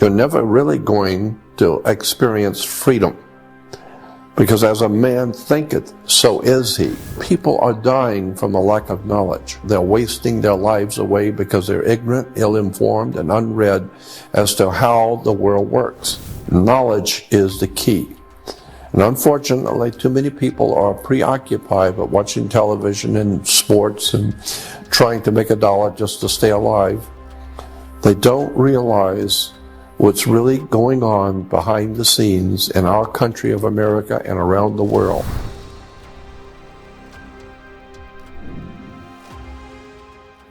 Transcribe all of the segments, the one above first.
you're never really going to experience freedom. Because as a man thinketh, so is he. People are dying from a lack of knowledge. They're wasting their lives away because they're ignorant, ill-informed, and unread as to how the world works. Knowledge is the key. And unfortunately, too many people are preoccupied with watching television and sports and trying to make a dollar just to stay alive. They don't realize what's really going on behind the scenes in our country of America and around the world.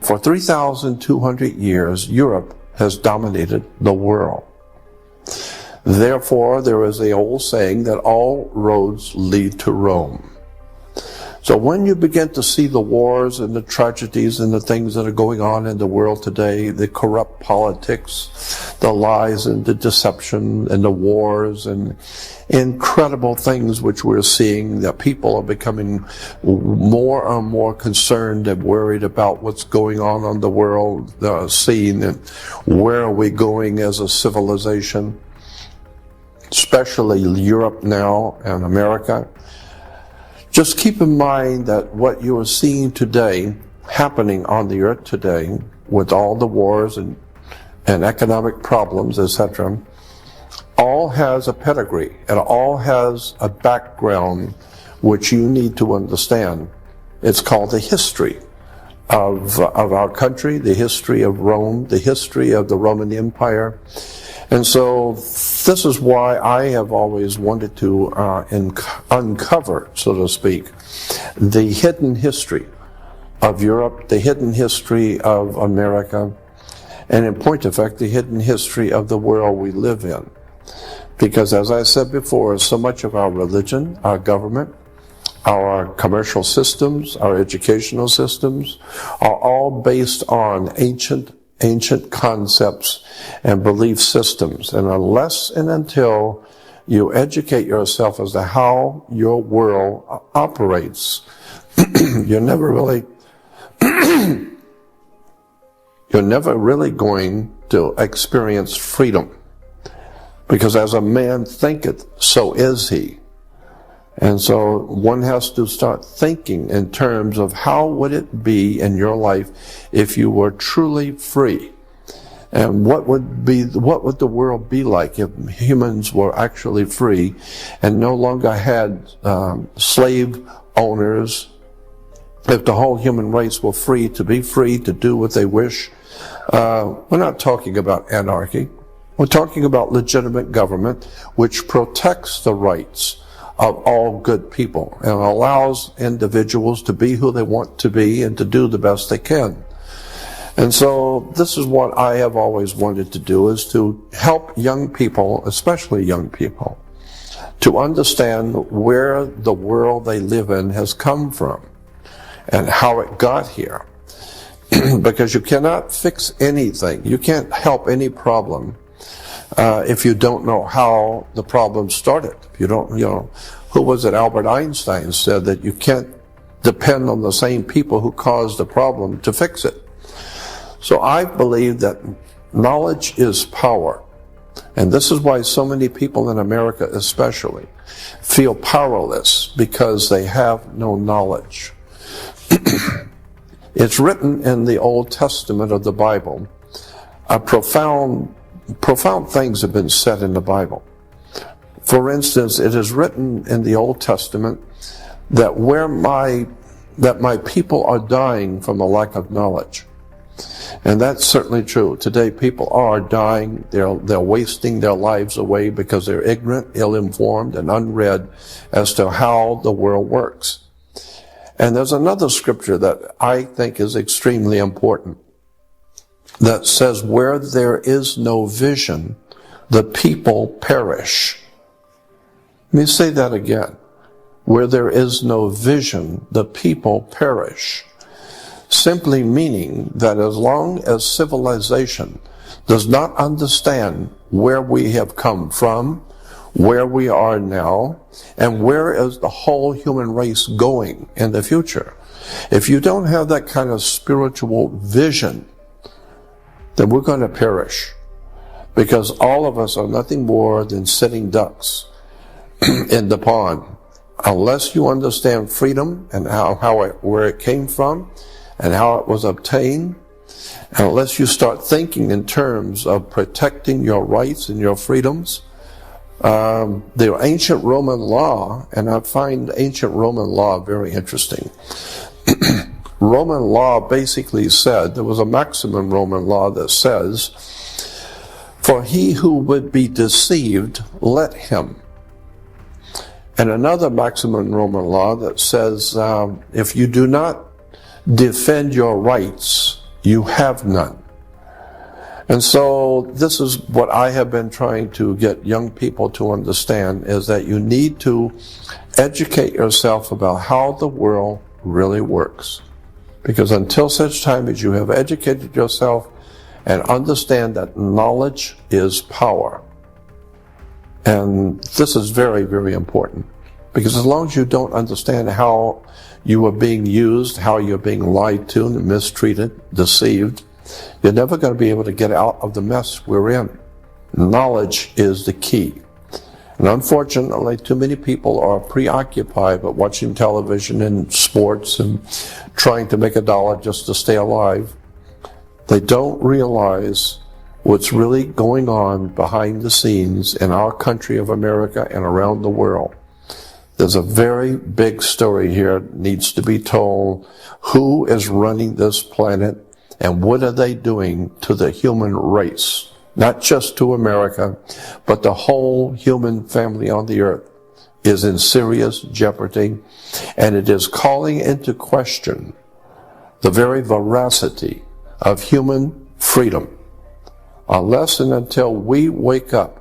For 3,200 years, Europe has dominated the world. Therefore, there is an old saying that all roads lead to Rome. So when you begin to see the wars and the tragedies and the things that are going on in the world today, the corrupt politics, the lies and the deception and the wars and incredible things which we're seeing, that people are becoming more and more concerned and worried about what's going on the world scene and where are we going as a civilization, especially Europe now and America. Just keep in mind that what you are seeing today, happening on the earth today, with all the wars and economic problems, etc., all has a pedigree. It all has a background which you need to understand. It's called the history of our country, the history of Rome, the history of the Roman Empire. And so this is why I have always wanted to uncover, so to speak, the hidden history of Europe, the hidden history of America, and in point of fact, the hidden history of the world we live in. Because as I said before, so much of our religion, our government, our commercial systems, our educational systems are all based on ancient concepts and belief systems. And unless and until you educate yourself as to how your world operates, you're never really going to experience freedom. Because as a man thinketh, so is he. And so one has to start thinking in terms of how would it be in your life if you were truly free? And what would the world be like if humans were actually free and no longer had slave owners? If the whole human race were free to do what they wish? We're not talking about anarchy. We're talking about legitimate government which protects the rights of all good people and allows individuals to be who they want to be and to do the best they can. And so this is what I have always wanted to do, is to help young people, especially young people, to understand where the world they live in has come from and how it got here. Because you cannot fix anything. You can't help any problem if you don't know how the problem started. If you don't, who was it? Albert Einstein said that you can't depend on the same people who caused the problem to fix it. So I believe that knowledge is power. And this is why so many people in America especially feel powerless, because they have no knowledge. It's written in the Old Testament of the Bible. Profound things have been said in the Bible. For instance, it is written in the Old Testament that my people are dying from a lack of knowledge. And that's certainly true. Today people are dying. They're wasting their lives away because they're ignorant, ill-informed, and unread as to how the world works. And there's another scripture that I think is extremely important that says, where there is no vision, the people perish. Let me say that again. Where there is no vision, the people perish. Simply meaning that as long as civilization does not understand where we have come from, where we are now, and where is the whole human race going in the future, if you don't have that kind of spiritual vision, then we're going to perish. because all of us are nothing more than sitting ducks in the pond. Unless you understand freedom and where it came from and how it was obtained, and unless you start thinking in terms of protecting your rights and your freedoms, the ancient Roman law, and I find ancient Roman law very interesting. Roman law basically said, there was a maxim in Roman law that says, for he who would be deceived, let him. And another maxim in Roman law that says, if you do not defend your rights, you have none. And so this is what I have been trying to get young people to understand, is that you need to educate yourself about how the world really works. Because until such time as you have educated yourself and understand that knowledge is power. And this is very, very important. Because as long as you don't understand how you are being used, how you're being lied to, mistreated, deceived, you're never going to be able to get out of the mess we're in. Knowledge is the key. And unfortunately, too many people are preoccupied with watching television and sports and trying to make a dollar just to stay alive. They don't realize what's really going on behind the scenes in our country of America and around the world. There's a very big story here that needs to be told. Who is running this planet and what are they doing to the human race? Not just to America, but the whole human family on the earth is in serious jeopardy, and it is calling into question the very veracity of human freedom. Unless and until we wake up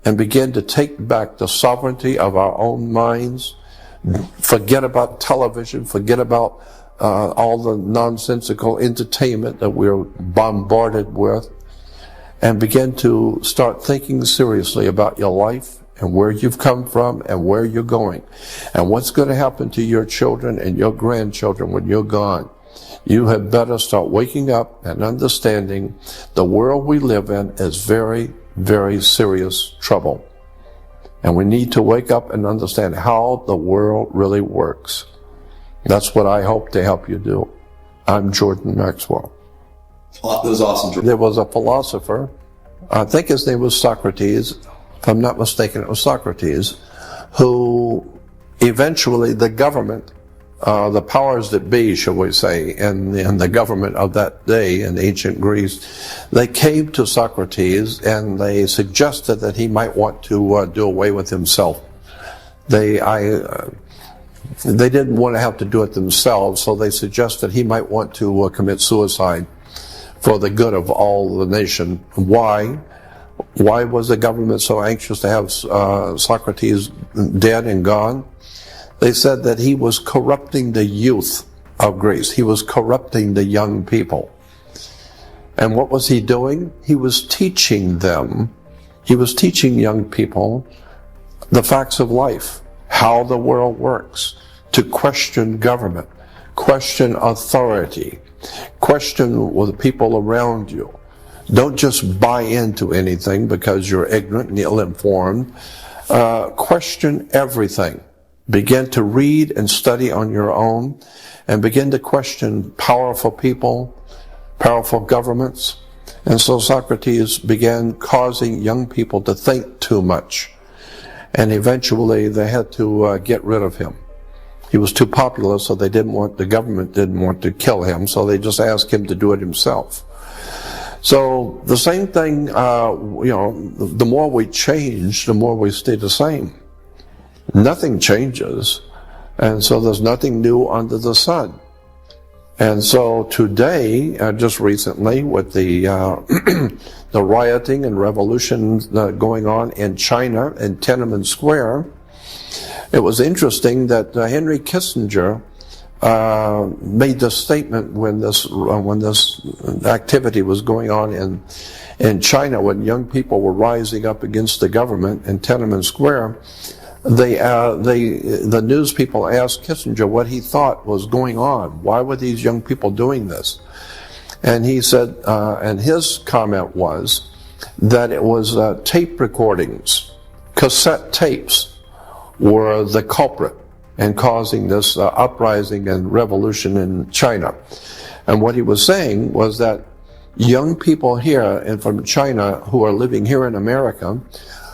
and begin to take back the sovereignty of our own minds, forget about television, forget about all the nonsensical entertainment that we're bombarded with, and begin to start thinking seriously about your life and where you've come from and where you're going and what's going to happen to your children and your grandchildren when you're gone. You had better start waking up and understanding the world we live in is very, very serious trouble. And we need to wake up and understand how the world really works. That's what I hope to help you do. I'm Jordan Maxwell. That was awesome, Jordan. There was a philosopher, I think his name was Socrates, if I'm not mistaken, it was Socrates, who eventually the government, the powers that be, shall we say, in the government of that day in ancient Greece, they came to Socrates and they suggested that he might want to do away with himself. They didn't want to have to do it themselves, so they suggested he might want to commit suicide for the good of all the nation. Why? Why was the government so anxious to have Socrates dead and gone? They said that he was corrupting the youth of Greece. He was corrupting the young people. And what was he doing? He was teaching them, he was teaching young people the facts of life, how the world works, to question government, question authority, question with the people around you. Don't just buy into anything because you're ignorant and ill-informed. Question everything. Begin to read and study on your own and begin to question powerful people, powerful governments. And so Socrates began causing young people to think too much. And eventually they had to get rid of him. He was too popular, so the government didn't want to kill him, so they just asked him to do it himself. So the same thing, the more we change, the more we stay the same. Nothing changes, and so there's nothing new under the sun. And so today, just recently, with the the rioting and revolution going on in China in Tiananmen Square, it was interesting that Henry Kissinger made this statement when this activity was going on in China, when young people were rising up against the government in Tiananmen Square. The news people asked Kissinger what he thought was going on. Why were these young people doing this? And he said, and his comment was, that it was tape recordings, cassette tapes were the culprit in causing this uprising and revolution in China. And what he was saying was that young people here and from China who are living here in America,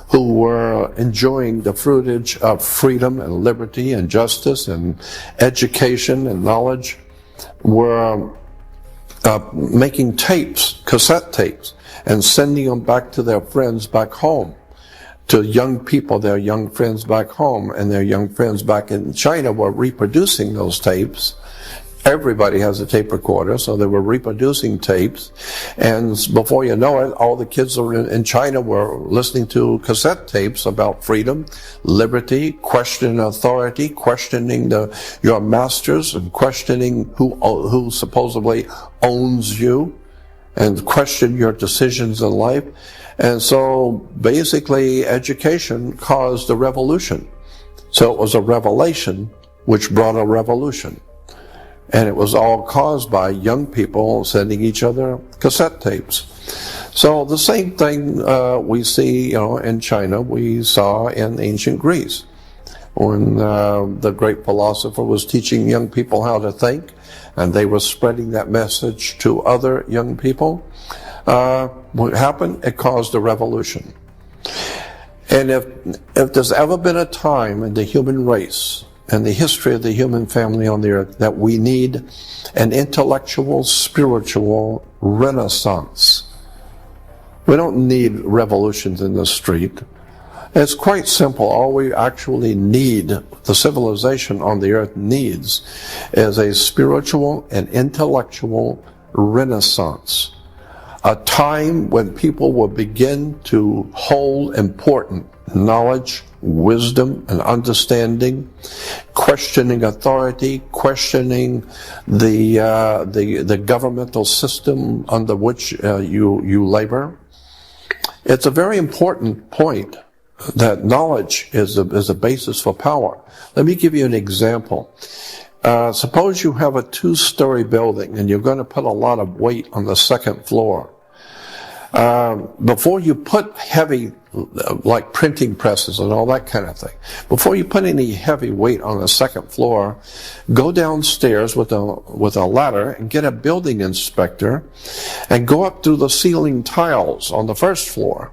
who were enjoying the fruitage of freedom and liberty and justice and education and knowledge, were making tapes, cassette tapes, and sending them back to their friends back home, to young people, their young friends back home, and their young friends back in China were reproducing those tapes. Everybody has a tape recorder, so they were reproducing tapes, and before you know it, all the kids in China were listening to cassette tapes about freedom, liberty, questioning authority, questioning your masters, and questioning who supposedly owns you, and question your decisions in life. And so basically education caused a revolution. So it was a revelation which brought a revolution. And it was all caused by young people sending each other cassette tapes. So the same thing we see, in China, we saw in ancient Greece, when the great philosopher was teaching young people how to think, and they were spreading that message to other young people. What happened? It caused a revolution. And if there's ever been a time in the human race and the history of the human family on the earth that we need an intellectual, spiritual renaissance. We don't need revolutions in the street. It's quite simple. All we actually need, the civilization on the earth needs, is a spiritual and intellectual renaissance. A time when people will begin to hold important knowledge, wisdom, and understanding, questioning authority, questioning the governmental system under which you labor. It's a very important point that knowledge is a basis for power. Let me give you an example. Suppose you have a 2-story building and you're going to put a lot of weight on the second floor. Before you put heavy, like printing presses and all that kind of thing, before you put any heavy weight on the second floor, go downstairs with a ladder and get a building inspector and go up through the ceiling tiles on the first floor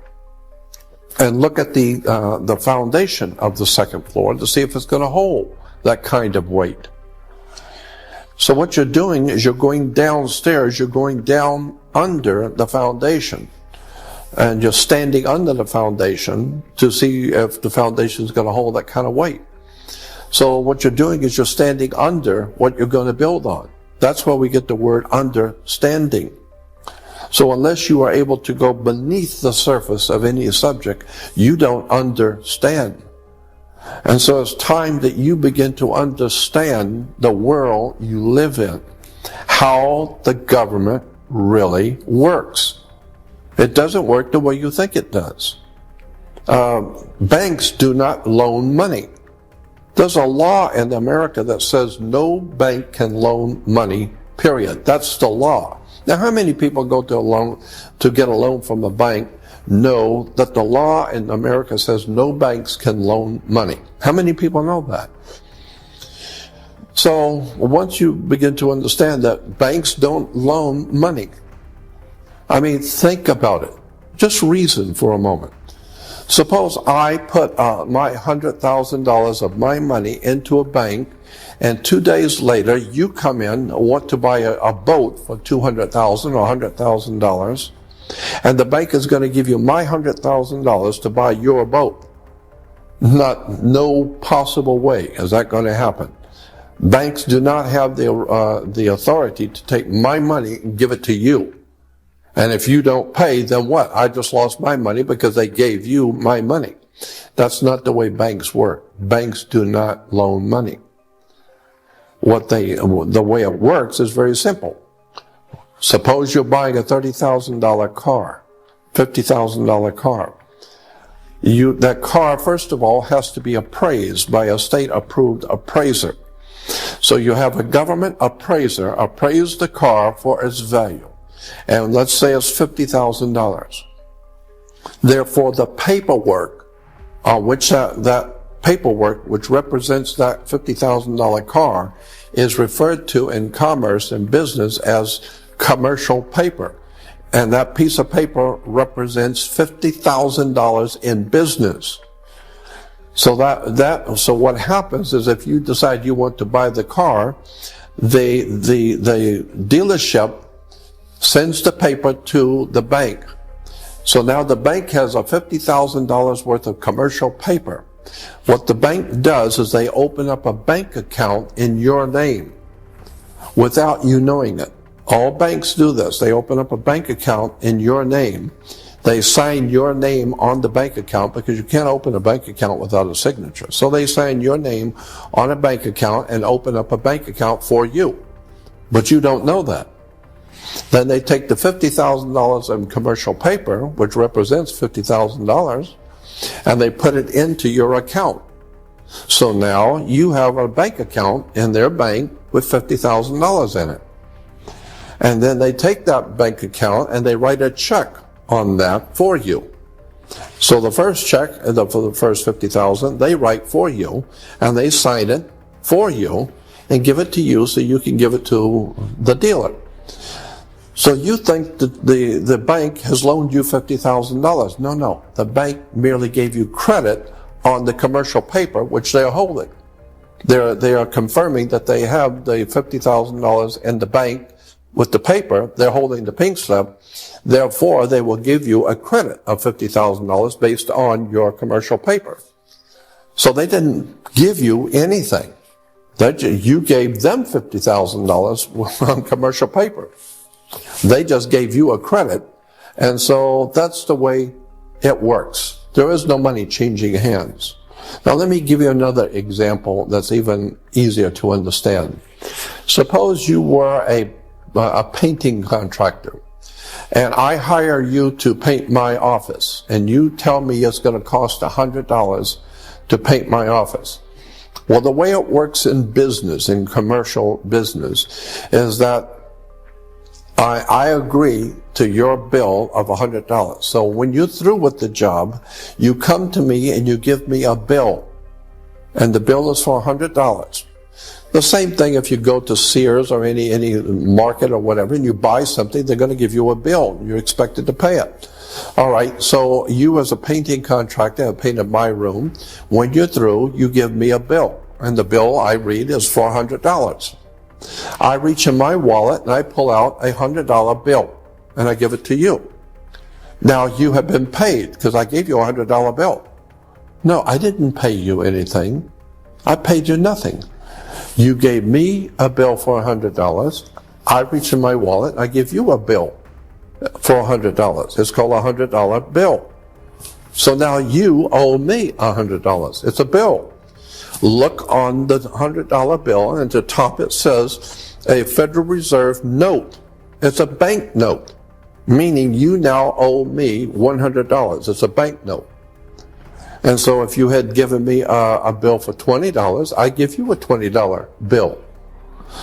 and look at the foundation of the second floor to see if it's going to hold that kind of weight. So what you're doing is you're going downstairs, you're going down under the foundation. And you're standing under the foundation to see if the foundation is going to hold that kind of weight. So what you're doing is you're standing under what you're going to build on. That's where we get the word understanding. So unless you are able to go beneath the surface of any subject, you don't understand. And so it's time that you begin to understand the world you live in, how the government really works. It doesn't work the way you think it does. Banks do not loan money. There's a law in America that says no bank can loan money, period. That's the law. Now, how many people go to get a loan from a bank know that the law in America says no banks can loan money? How many people know that? So once you begin to understand that banks don't loan money, I mean, think about it. Just reason for a moment. Suppose I put my $100,000 of my money into a bank, and 2 days later you come in, want to buy a boat for $200,000 or $100,000, and the bank is going to give you my $100,000 to buy your boat. No possible way is that going to happen. Banks do not have the authority to take my money and give it to you. And if you don't pay, then what? I just lost my money because they gave you my money. That's not the way banks work. Banks do not loan money. The way it works is very simple. Suppose you're buying a $30,000 car, $50,000 car. That car, first of all, has to be appraised by a state-approved appraiser. So you have a government appraiser appraise the car for its value. And let's say it's $50,000. Therefore, the paperwork on which that paperwork, which represents that $50,000 car, is referred to in commerce and business as commercial paper. And that piece of paper represents $50,000 in business. So so what happens is if you decide you want to buy the car, the dealership sends the paper to the bank. So now the bank has a $50,000 worth of commercial paper. What the bank does is they open up a bank account in your name without you knowing it. All banks do this. They open up a bank account in your name. They sign your name on the bank account because you can't open a bank account without a signature. So they sign your name on a bank account and open up a bank account for you. But you don't know that. Then they take the $50,000 in commercial paper, which represents $50,000, and they put it into your account. So now you have a bank account in their bank with $50,000 in it. And then they take that bank account and they write a check on that for you. So the first check, for the first $50,000, they write for you and they sign it for you and give it to you so you can give it to the dealer. So you think that the bank has loaned you $50,000. No. The bank merely gave you credit on the commercial paper which they are holding. They are confirming that they have the $50,000 in the bank with the paper. They're holding the pink slip. Therefore, they will give you a credit of $50,000 based on your commercial paper. So they didn't give you anything. You gave them $50,000 on commercial paper. They just gave you a credit. And so that's the way it works. There is no money changing hands. Now let me give you another example that's even easier to understand. Suppose you were a painting contractor, and I hire you to paint my office, and you tell me it's going to cost $100 to paint my office. Well, the way it works in business, in commercial business, is that I agree to your bill of $100. So when you're through with the job, you come to me and you give me a bill, and the bill is for $100. The same thing if you go to Sears or any market or whatever and you buy something, they're going to give you a bill. You're expected to pay it. All right, so you as a painting contractor have painted my room. When you're through, you give me a bill. And the bill I read is $400. I reach in my wallet and I pull out a $100 bill and I give it to you. Now you have been paid because I gave you a $100 bill. No, I didn't pay you anything. I paid you nothing. You gave me a bill for $100. I reach in my wallet. I give you a bill for $100. It's called a $100 bill. So now you owe me $100. It's a bill. Look on the $100 bill, and at the top it says a Federal Reserve note. It's a bank note, meaning you now owe me $100. It's a bank note. And so if you had given me a bill for $20, I give you a $20 bill.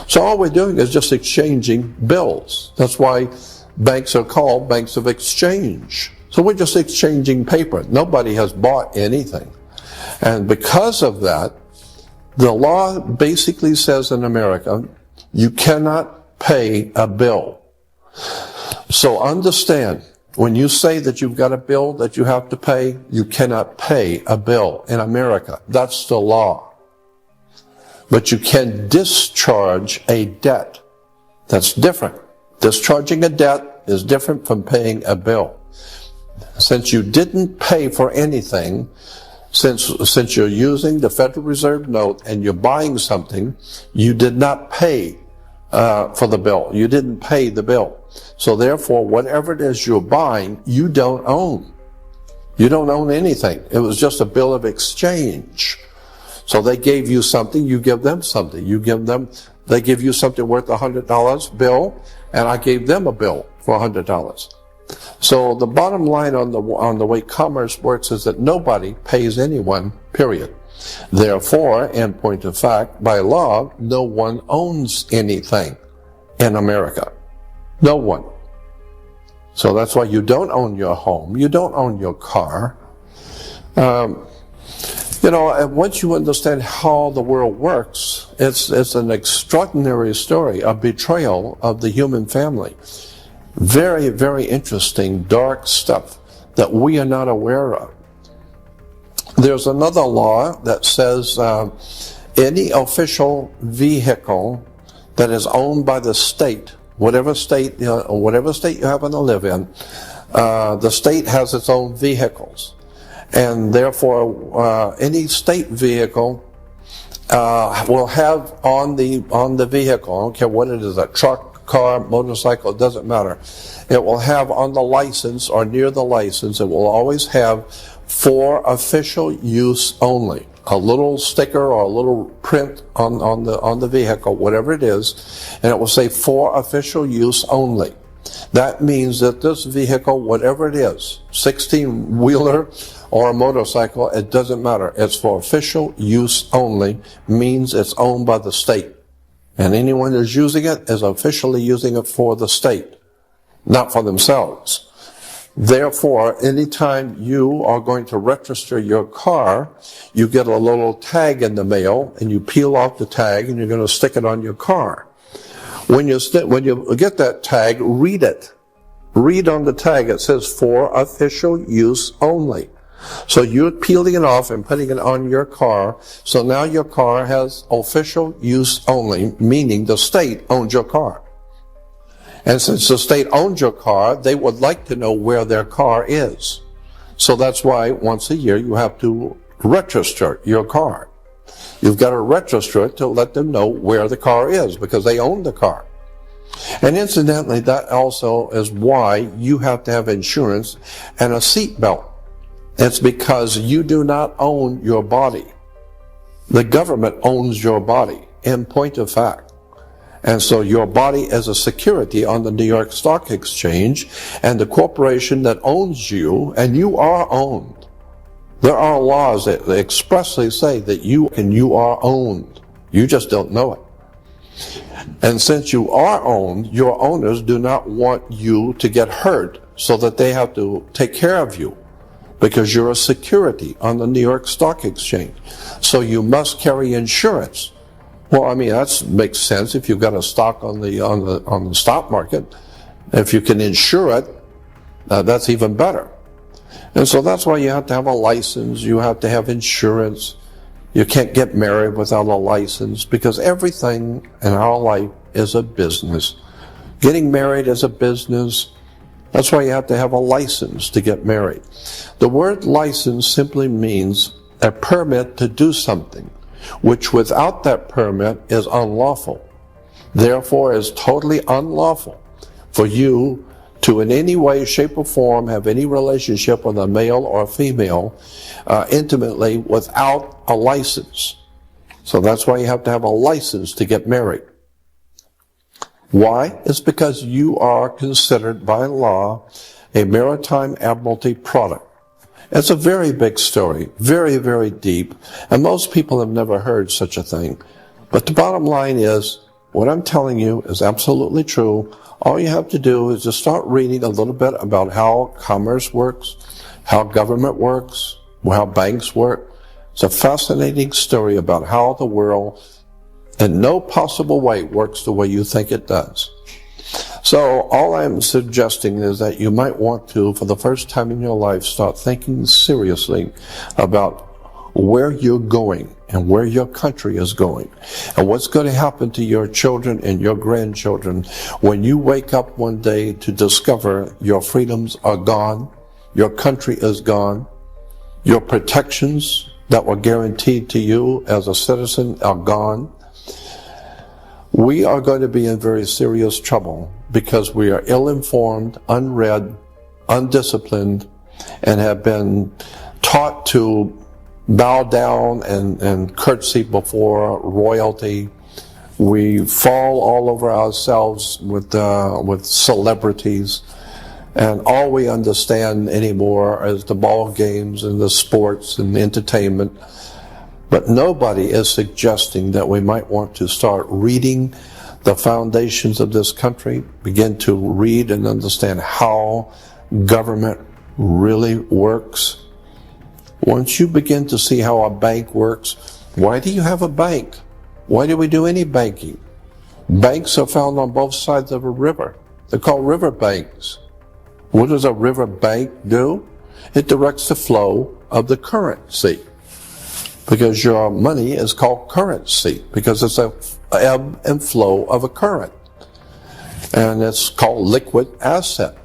So all we're doing is just exchanging bills. That's why banks are called banks of exchange. So we're just exchanging paper. Nobody has bought anything. And because of that, the law basically says in America, you cannot pay a bill. So understand, when you say that you've got a bill that you have to pay, you cannot pay a bill in America. That's the law. But you can discharge a debt. That's different. Discharging a debt is different from paying a bill. Since you didn't pay for anything, since you're using the Federal Reserve note and you're buying something, you did not pay for the bill. You didn't pay the bill. So therefore, whatever it is you're buying, you don't own. You don't own anything. It was just a bill of exchange. So they gave you something, you give them something. They give you something worth $100 bill, and I gave them a bill for $100. So the bottom line on the way commerce works is that nobody pays anyone, period. Therefore, in point of fact, by law, no one owns anything in America. No one. So that's why you don't own your home. You don't own your car. And once you understand how the world works, it's an extraordinary story, a betrayal of the human family. Very, very interesting, dark stuff that we are not aware of. There's another law that says any official vehicle that is owned by the state, whatever state you happen to live in, the state has its own vehicles. And therefore, any state vehicle will have on the vehicle, I don't care what it is, a truck, car, motorcycle, it doesn't matter. It will have on the license or near the license, it will always have for official use only. A little sticker or a little print on the vehicle, whatever it is, and it will say for official use only. That means that this vehicle, whatever it is, 16-wheeler or a motorcycle, it doesn't matter. It's for official use only, means it's owned by the state. And anyone who's using it is officially using it for the state, not for themselves. Therefore, anytime you are going to register your car, you get a little tag in the mail, and you peel off the tag, and you're going to stick it on your car. When you get that tag, read it. Read on the tag. It says for official use only. So you're peeling it off and putting it on your car. So now your car has official use only, meaning the state owns your car. And since the state owns your car, they would like to know where their car is. So that's why once a year you have to register your car. You've got to register it to let them know where the car is, because they own the car. And incidentally, that also is why you have to have insurance and a seat belt. It's because you do not own your body. The government owns your body, in point of fact. And so your body is a security on the New York Stock Exchange, and the corporation that owns you, and you are owned. There are laws that expressly say that you are owned. You just don't know it. And since you are owned, your owners do not want you to get hurt, so that they have to take care of you, because you're a security on the New York Stock Exchange. So you must carry insurance. Well, I mean, that makes sense if you've got a stock on the stock market. If you can insure it, that's even better. And so that's why you have to have a license. You have to have insurance. You can't get married without a license, because everything in our life is a business. Getting married is a business. That's why you have to have a license to get married. The word license simply means a permit to do something, which without that permit is unlawful. Therefore, is totally unlawful for you to in any way, shape, or form have any relationship with a male or a female intimately without a license. So that's why you have to have a license to get married. Why? It's because you are considered by law a maritime admiralty product. It's a very big story, very, very deep, and most people have never heard such a thing. But the bottom line is, what I'm telling you is absolutely true. All you have to do is just start reading a little bit about how commerce works, how government works, how banks work. It's a fascinating story about how the world in no possible way works the way you think it does. So all I'm suggesting is that you might want to, for the first time in your life, start thinking seriously about where you're going and where your country is going, and what's going to happen to your children and your grandchildren when you wake up one day to discover your freedoms are gone, your country is gone, your protections that were guaranteed to you as a citizen are gone. We are going to be in very serious trouble because we are ill-informed, unread, undisciplined, and have been taught to bow down and curtsy before royalty. We fall all over ourselves with celebrities, and all we understand anymore is the ball games and the sports and the entertainment. But nobody is suggesting that we might want to start reading the foundations of this country, begin to read and understand how government really works, once you begin to see how a bank works, why do you have a bank? Why do we do any banking? Banks are found on both sides of a river. They're called river banks. What does a river bank do? It directs the flow of the currency, because your money is called currency, because it's a ebb and flow of a current. And it's called liquid asset.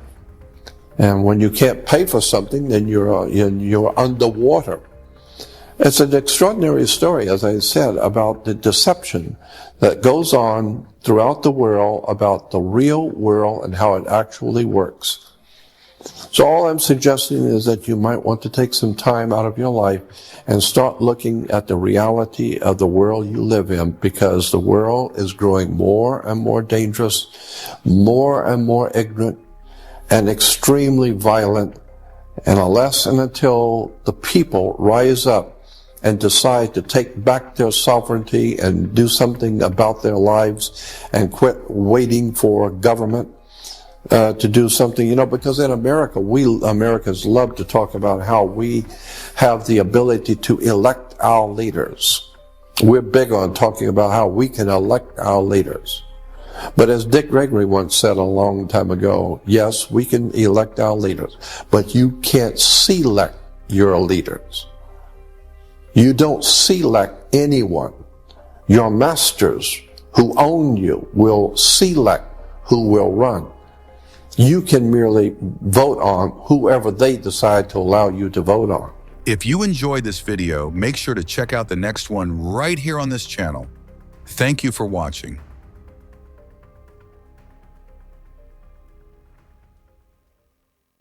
And when you can't pay for something, then you're underwater. It's an extraordinary story, as I said, about the deception that goes on throughout the world about the real world and how it actually works. So all I'm suggesting is that you might want to take some time out of your life and start looking at the reality of the world you live in, because the world is growing more and more dangerous, more and more ignorant, and extremely violent. And unless and until the people rise up and decide to take back their sovereignty and do something about their lives and quit waiting for government to do something, because in America, Americans love to talk about how we have the ability to elect our leaders. We're big on talking about how we can elect our leaders. But as Dick Gregory once said a long time ago, yes, we can elect our leaders, but you can't select your leaders. You don't select anyone. Your masters who own you will select who will run. You can merely vote on whoever they decide to allow you to vote on. If you enjoyed this video, make sure to check out the next one right here on this channel. Thank you for watching.